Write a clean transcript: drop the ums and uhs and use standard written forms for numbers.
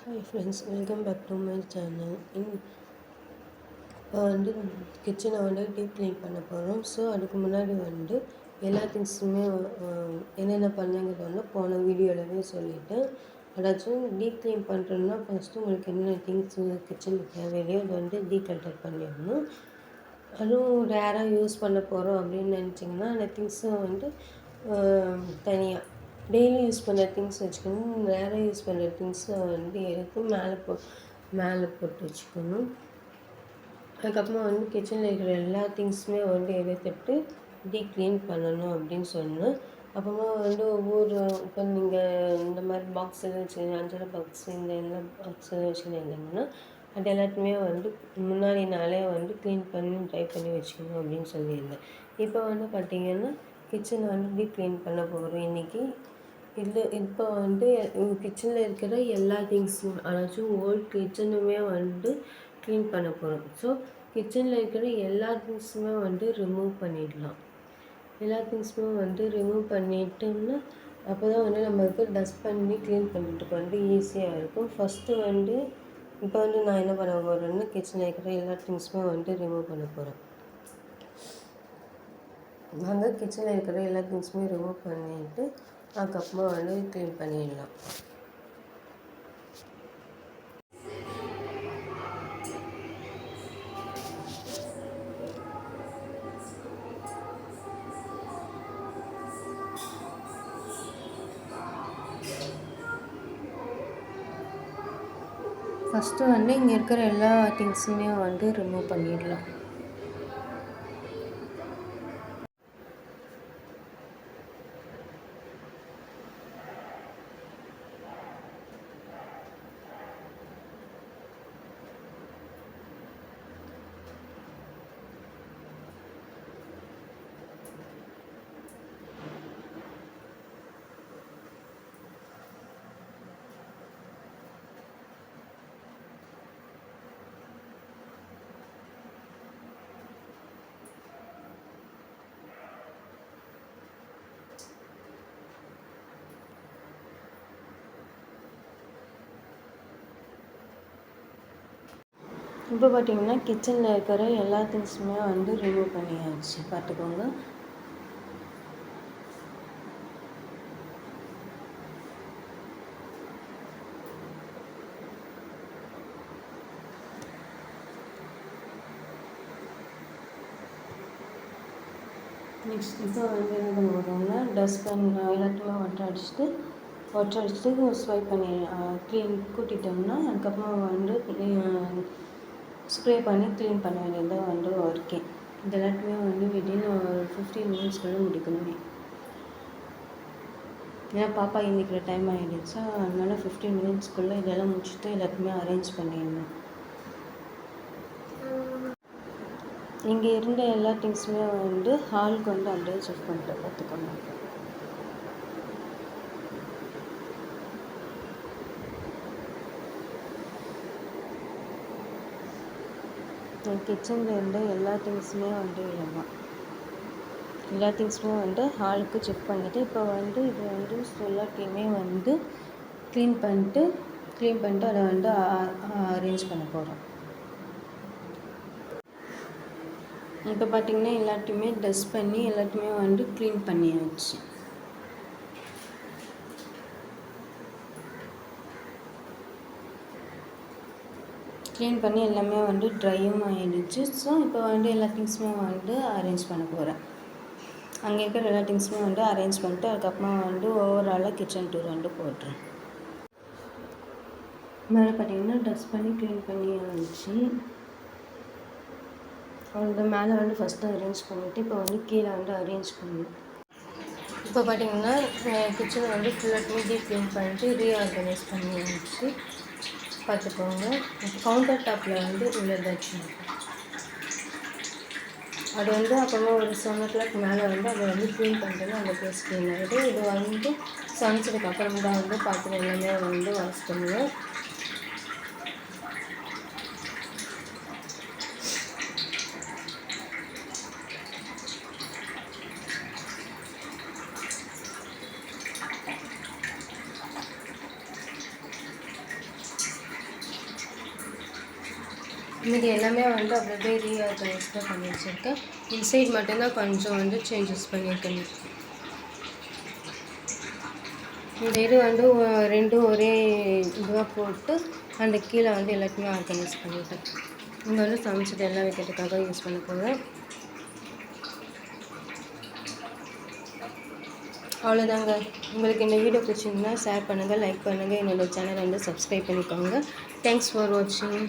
Hi friends, welcome back to my channel. இப்போ கிச்சனை deep clean பண்ண போகிறோம். ஸோ அதுக்கு முன்னாடி எல்லா திங்ஸுமே என்னென்ன பண்ணுங்கிறது போன வீடியோவிலவே சொல்லிவிட்டேன். அதாச்சும் டீப் க்ளீன் பண்ணுறோன்னா ஃபஸ்ட்டு உங்களுக்கு என்னென்ன திங்ஸ் கிச்சனுக்கு தேவையில்லையோ அதை டீக்ளட்டர் பண்ணிடணும். அதுவும் ரேராக யூஸ் பண்ண போகிறோம் அப்படின்னு நினச்சிங்கன்னா அந்த திங்ஸை தனியாக டெய்லி யூஸ் பண்ணுற திங்ஸ் வச்சுக்கணும். ரேராக யூஸ் பண்ணுற திங்ஸை எடுத்து மேலே போட்டு வச்சுக்கணும். அதுக்கப்புறமா கிச்சனில் இருக்கிற எல்லா திங்ஸுமே எடுத்துகிட்டு டீப் க்ளீன் பண்ணணும் அப்படின்னு சொன்னேன். அப்புறமா ஒவ்வொரு இப்போ நீங்கள் இந்த மாதிரி பாக்ஸ் எல்லாம் வச்சு அஞ்சரை பாக்ஸ் இந்த எல்லா பாக்ஸ் எல்லாம் வச்சுருந்தீங்கன்னா அது எல்லாத்தையுமே முன்னாடி நாளே க்ளீன் பண்ணி ட்ரை பண்ணி வச்சுக்கணும் அப்படின்னு சொல்லியிருந்தேன். இப்போ பார்த்திங்கன்னா கிச்சனை டீப் க்ளீன் பண்ண போகிறோம் இன்றைக்கி. இப்போ கிச்சனில் இருக்கிற எல்லா திங்ஸும் அதாச்சும் ஓல்ட் கிச்சனுமே க்ளீன் பண்ண போகிறோம். ஸோ கிச்சனில் இருக்கிற எல்லா திங்ஸுமே ரிமூவ் பண்ணிடலாம். எல்லா திங்ஸுமே ரிமூவ் பண்ணிட்டோம்னா அப்போ தான் நம்மளுக்கு டஸ்ட் பண்ணி க்ளீன் பண்ணுறதுக்கு ஈஸியாக இருக்கும். ஃபஸ்ட்டு இப்போ நான் என்ன பண்ண போகிறேன்னா கிச்சனில் இருக்கிற எல்லா திங்ஸுமே ரிமூவ் பண்ண போகிறேன். கிச்சனில் இருக்கிற எல்லா திங்ஸுமே ரிமூவ் பண்ணிவிட்டு அதுக்கப்புறமா க்ளீன் பண்ணிடலாம். ஃபஸ்ட்டு இங்கே இருக்கிற எல்லா திங்ஸுமே ரிமூவ் பண்ணிடலாம். இப்போ பார்த்திங்கன்னா கிச்சனில் இருக்கிற எல்லா திங்ஸுமே ரிமூவ் பண்ணியாச்சு. பார்த்துக்கோங்க. நெக்ஸ்ட் இப்போ என்ன பண்ண போகிறோம்னா டஸ்ட்பின் எல்லாத்தையுமே ஒட்டை அடிச்சுட்டு ஸ்வைப் பண்ணி கூட்டிட்டோம்னா அதுக்கப்புறமா ஸ்ப்ரே பண்ணி க்ளீன் பண்ண வேண்டியது ஒர்க்கே. இது எல்லாத்தையுமே வித்தின் ஒரு 15 மினிட்ஸ்க்குள்ளே முடிக்கணுமே. ஏன்னா பாப்பா இன்றைக்கிற டைம் ஆகிடுச்சா, அதனால 15 மினிட்ஸ்க்குள்ளே இதெல்லாம் முடிச்சுட்டு எல்லாத்தையுமே அரேஞ்ச் பண்ணிடணும். இங்கே இருந்த எல்லா திங்ஸுமே ஹாலுக்கு அப்படியே ஷிஃப்ட் பண்ணிட்டு பார்த்துக்கோங்க. கிச்சனில் இருந்த எல்லா திங்ஸுமே இல்லைதான் எல்லா திங்ஸுமே ஹாலுக்கு ஷிஃப்ட் பண்ணிவிட்டு இப்போ இது எல்லாத்தையுமே க்ளீன் பண்ணிட்டு அதை அரேஞ்ச் பண்ண போகிறோம். இப்போ பார்த்திங்கன்னா எல்லாத்தையுமே டஸ்ட் பண்ணி எல்லாத்தையுமே க்ளீன் பண்ணியாச்சு. க்ளீன் பண்ணி எல்லாமே ட்ரையும் ஆகிடுச்சு. ஸோ இப்போ எல்லா திங்ஸுமே அரேஞ்ச் பண்ண போகிறேன். அங்கே இருக்கிற எல்லா திங்ஸுமே அரேஞ்ச் பண்ணிட்டு அதுக்கப்புறமா ஓவராலாக கிச்சன் டூர் போட்டுறேன். மேலே பார்த்திங்கன்னா டஸ்ட் பண்ணி க்ளீன் பண்ணியாச்சு. மேலே ஃபஸ்ட்டு அரேஞ்ச் பண்ணிவிட்டு இப்போ கீழே அரேஞ்ச் பண்ணணும். இப்போ பார்த்திங்கன்னா கிச்சனை ஃபுல்லாக டீப் க்ளீன் பண்ணிட்டு ரீஆர்கனைஸ் பண்ணியாச்சு. பார்த்துக்கோங்க. கவுண்டர் டாப்பில் உள்ளதாச்சு அது அப்புறமா ஒரு 7 o'clock மேலே அதை க்ளீன் பண்ணிட்டு அந்த ப்ளேஸ் க்ளீன் ஆகிடுது. இது சமைச்சதுக்கு அப்புறம் தான் பாத்திரம் எல்லாமே வாஷ் பண்ணுவேன். மீதி எல்லாமே வந்து அப்படியே ரீஆர்கனைஸ் தான் பண்ணி வச்சுருக்கேன். இன்சைட் மட்டும்தான் கொஞ்சம் வந்து சேஞ்சஸ் பண்ணியிருக்கேன். இந்த இது வந்து ரெண்டும் ஒரே இதுவாக போட்டு அந்த கீழே வந்து எல்லாத்தையுமே ஆர்கனைஸ் பண்ணிவிட்டேன். இங்கே வந்து சமைச்சது எல்லாம் வைக்கிறதுக்காக யூஸ் பண்ண போகிறேன். அவ்வளோதாங்க. உங்களுக்கு இந்த வீடியோ பிடிச்சிருந்தா ஷேர் பண்ணுங்கள், லைக் பண்ணுங்கள், என்னோடய சேனலை வந்து சப்ஸ்கிரைப் பண்ணிக்கோங்க. தேங்க்ஸ் ஃபார் வாட்சிங்.